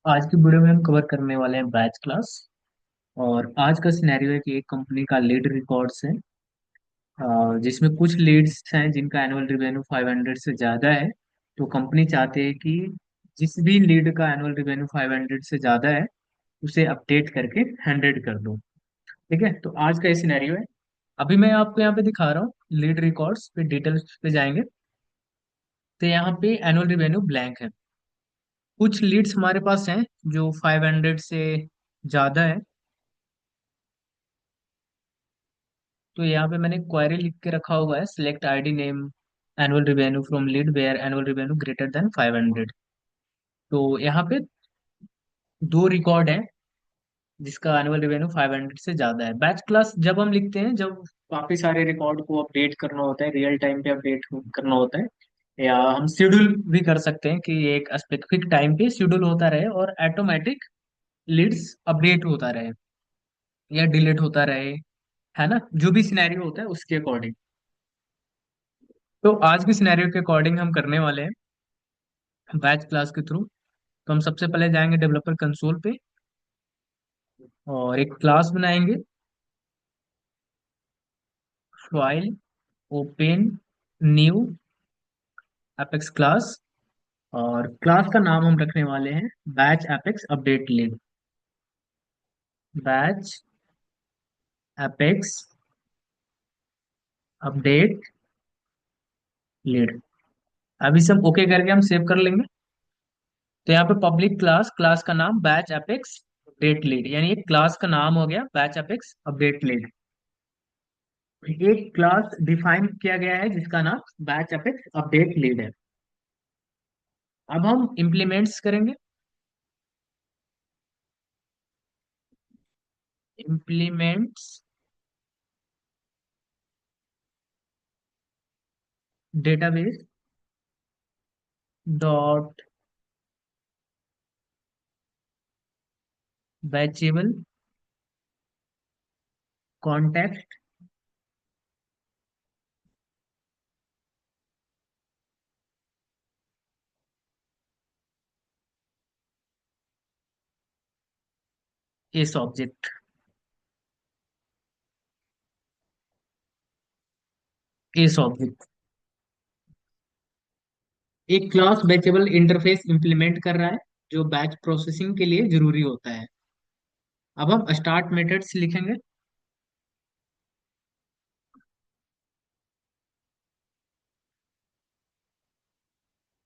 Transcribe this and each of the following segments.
आज की वीडियो में हम कवर करने वाले हैं बैच क्लास। और आज का सिनेरियो है कि एक कंपनी का लीड रिकॉर्ड्स है, जिसमें कुछ लीड्स हैं जिनका एनुअल रिवेन्यू 500 से ज़्यादा है। तो कंपनी चाहते है कि जिस भी लीड का एनुअल रिवेन्यू 500 से ज़्यादा है उसे अपडेट करके 100 कर दो। ठीक है, तो आज का ये सिनेरियो है। अभी मैं आपको यहाँ पे दिखा रहा हूँ लीड रिकॉर्ड्स पे, डिटेल्स पे जाएंगे। तो यहाँ पे एनुअल रिवेन्यू ब्लैंक है। कुछ लीड्स हमारे पास हैं जो 500 से ज़्यादा है। तो यहाँ पे मैंने क्वेरी लिख के रखा हुआ है, select ID name annual revenue from lead where annual revenue greater than 500। तो यहाँ पे दो रिकॉर्ड है जिसका एनुअल रिवेन्यू 500 से ज्यादा है। बैच क्लास जब हम लिखते हैं जब काफी सारे रिकॉर्ड को अपडेट करना होता है, रियल टाइम पे अपडेट करना होता है, या हम शेड्यूल भी कर सकते हैं कि एक स्पेसिफिक टाइम पे शेड्यूल होता रहे और ऑटोमेटिक लीड्स अपडेट होता रहे या डिलीट होता रहे, है ना, जो भी सिनेरियो होता है उसके अकॉर्डिंग। तो आज के सिनेरियो के अकॉर्डिंग हम करने वाले हैं बैच क्लास के थ्रू। तो हम सबसे पहले जाएंगे डेवलपर कंसोल पे और एक क्लास बनाएंगे। File, open, new, apex class. और क्लास का नाम हम रखने वाले हैं batch apex update lead. Batch apex update lead. अभी सब ओके करके हम सेव कर लेंगे। तो यहाँ पे पब्लिक क्लास, क्लास का नाम बैच एपेक्स अपडेट लीड, यानी एक क्लास का नाम हो गया बैच एपेक्स अपडेट लीड। एक क्लास डिफाइन किया गया है जिसका नाम बैच एपेक्स अपडेट लीड है। अब हम इम्प्लीमेंट्स करेंगे। इम्प्लीमेंट्स डेटाबेस डॉट बैचेबल कॉन्टेक्ट इस ऑब्जेक्ट। इस ऑब्जेक्ट एक क्लास बैचेबल इंटरफेस इंप्लीमेंट कर रहा है जो बैच प्रोसेसिंग के लिए जरूरी होता है। अब हम स्टार्ट मेथड्स लिखेंगे।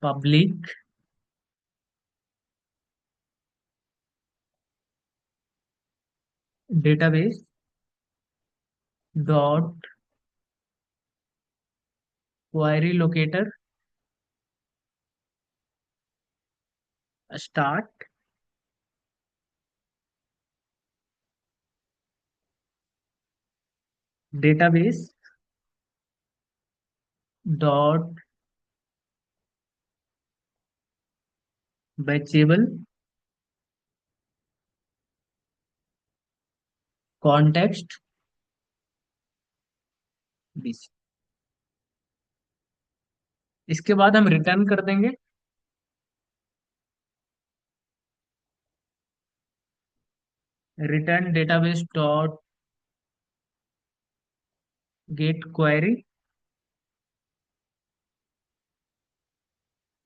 Public database dot query locator start database dot batchable context. इसके बाद हम रिटर्न कर देंगे return database dot get query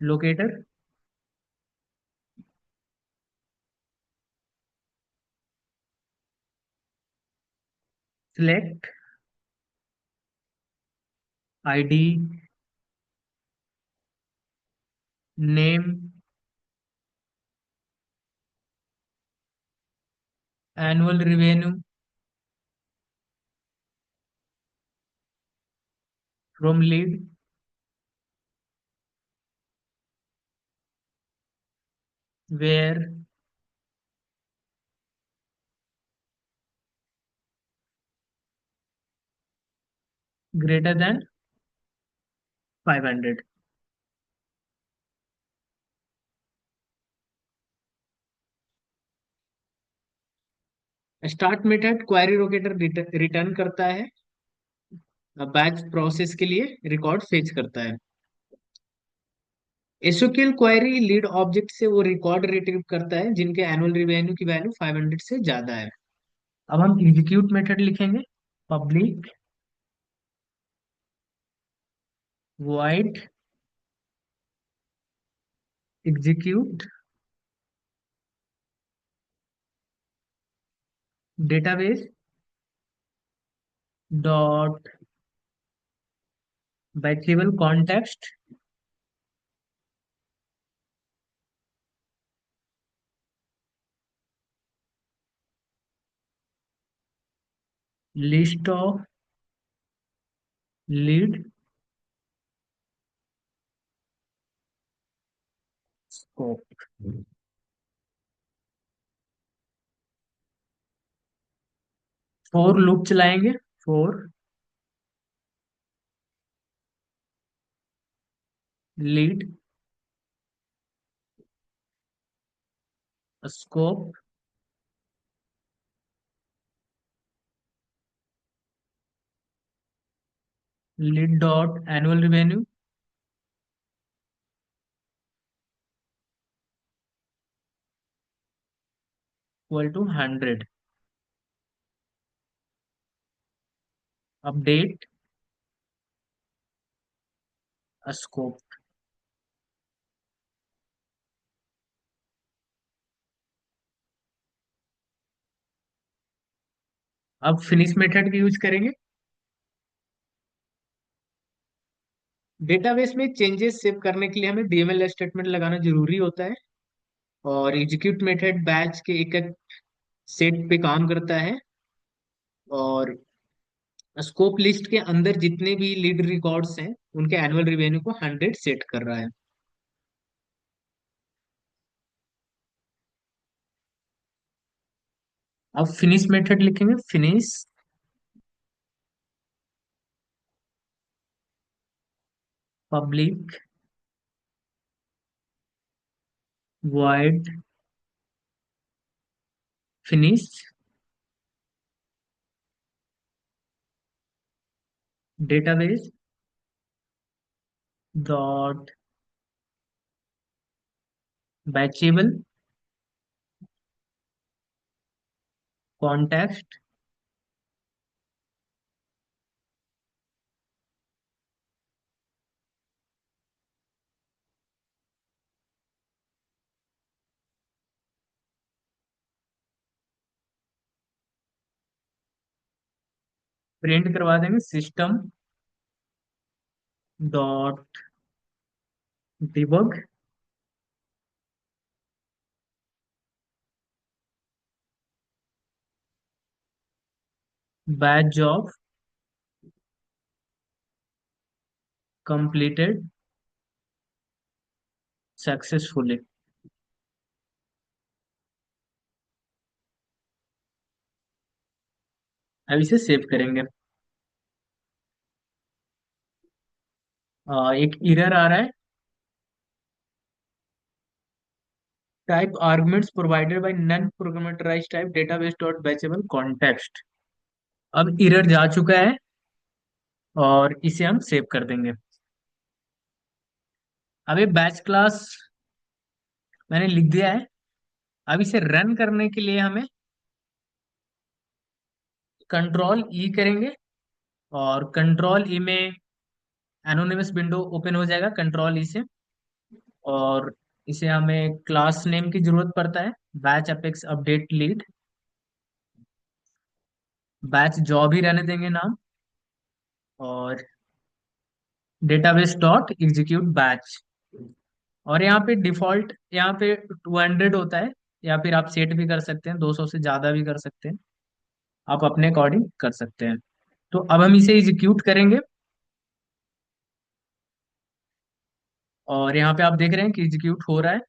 locator. Select ID name annual revenue from lead where greater than 500। Start method query locator return करता है, batch process के लिए record fetch करता है। एसक्यूएल क्वेरी लीड ऑब्जेक्ट से वो रिकॉर्ड रिट्रीव करता है जिनके एनुअल रिवेन्यू की वैल्यू 500 से ज्यादा है। अब हम एग्जीक्यूट मेथड लिखेंगे। Public void execute database dot batchable context list of lead scope. For loop चलाएंगे। For lead scope lead dot annual revenue equal to 100। Update scope. अब फिनिश मेथड की यूज करेंगे। डेटाबेस में चेंजेस सेव करने के लिए हमें डीएमएल स्टेटमेंट लगाना जरूरी होता है। और एग्जीक्यूट मेथड बैच के एक एक सेट पे काम करता है। और स्कोप लिस्ट के अंदर जितने भी लीड रिकॉर्ड्स हैं उनके एनुअल रिवेन्यू को 100 सेट कर रहा है। अब फिनिश मेथड लिखेंगे। Finish public void finish database dot batchable context print करवा देंगे। System dot debug batch job completed successfully. अब इसे सेव करेंगे। एक एरर आ रहा है। Type arguments provided by non parameterized type database dot batchable context. अब एरर जा चुका है और इसे हम सेव कर देंगे। अब ये बैच क्लास मैंने लिख दिया है। अब इसे रन करने के लिए हमें कंट्रोल ई करेंगे। और कंट्रोल ई में एनोनिमस विंडो ओपन हो जाएगा कंट्रोल ई से। और इसे हमें क्लास नेम की जरूरत पड़ता है। Batch apex update lead batch job ही रहने देंगे नाम। और डेटाबेस डॉट एग्जीक्यूट बैच। और यहाँ पे डिफॉल्ट यहाँ पे 200 होता है। या फिर आप सेट भी कर सकते हैं, 200 से ज्यादा भी कर सकते हैं। आप अपने अकॉर्डिंग कर सकते हैं। तो अब हम इसे एग्जीक्यूट करेंगे। और यहाँ पे आप देख रहे हैं कि एग्जीक्यूट हो रहा है।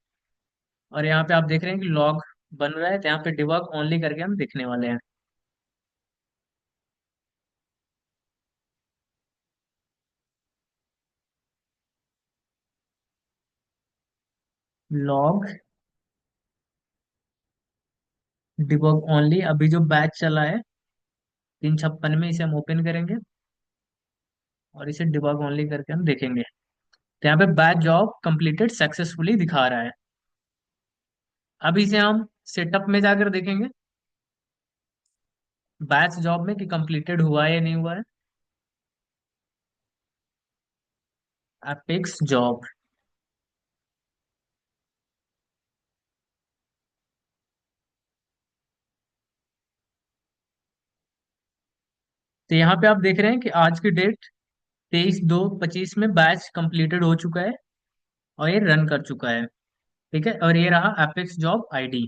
और यहाँ पे आप देख रहे हैं कि लॉग बन रहा है। तो यहाँ पे डिबग ओनली करके हम देखने वाले हैं। लॉग डिबग ओनली अभी जो बैच चला है 356 में, इसे हम ओपन करेंगे और इसे डिबग ओनली करके हम देखेंगे। तो यहाँ पे बैच जॉब कंप्लीटेड सक्सेसफुली दिखा रहा है। अब इसे हम सेटअप में जाकर देखेंगे बैच जॉब में कि कंप्लीटेड हुआ है या नहीं हुआ है। Apex job. तो यहाँ पे आप देख रहे हैं कि आज की डेट 23/2/25 में बैच कंप्लीटेड हो चुका है और ये रन कर चुका है। ठीक है, और ये रहा एपेक्स जॉब आईडी।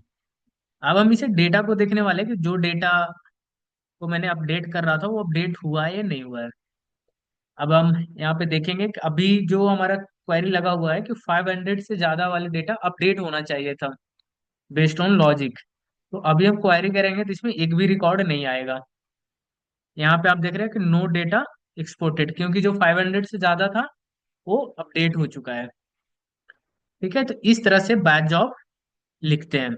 अब हम इसे डेटा को देखने वाले हैं कि जो डेटा को मैंने अपडेट कर रहा था वो अपडेट हुआ है या नहीं हुआ है। अब हम यहाँ पे देखेंगे कि अभी जो हमारा क्वेरी लगा हुआ है कि 500 से ज्यादा वाले डेटा अपडेट होना चाहिए था बेस्ड ऑन लॉजिक। तो अभी हम क्वेरी करेंगे तो इसमें एक भी रिकॉर्ड नहीं आएगा। यहाँ पे आप देख रहे हैं कि नो डेटा एक्सपोर्टेड, क्योंकि जो 500 से ज्यादा था वो अपडेट हो चुका है। ठीक है, तो इस तरह से बैच जॉब लिखते हैं।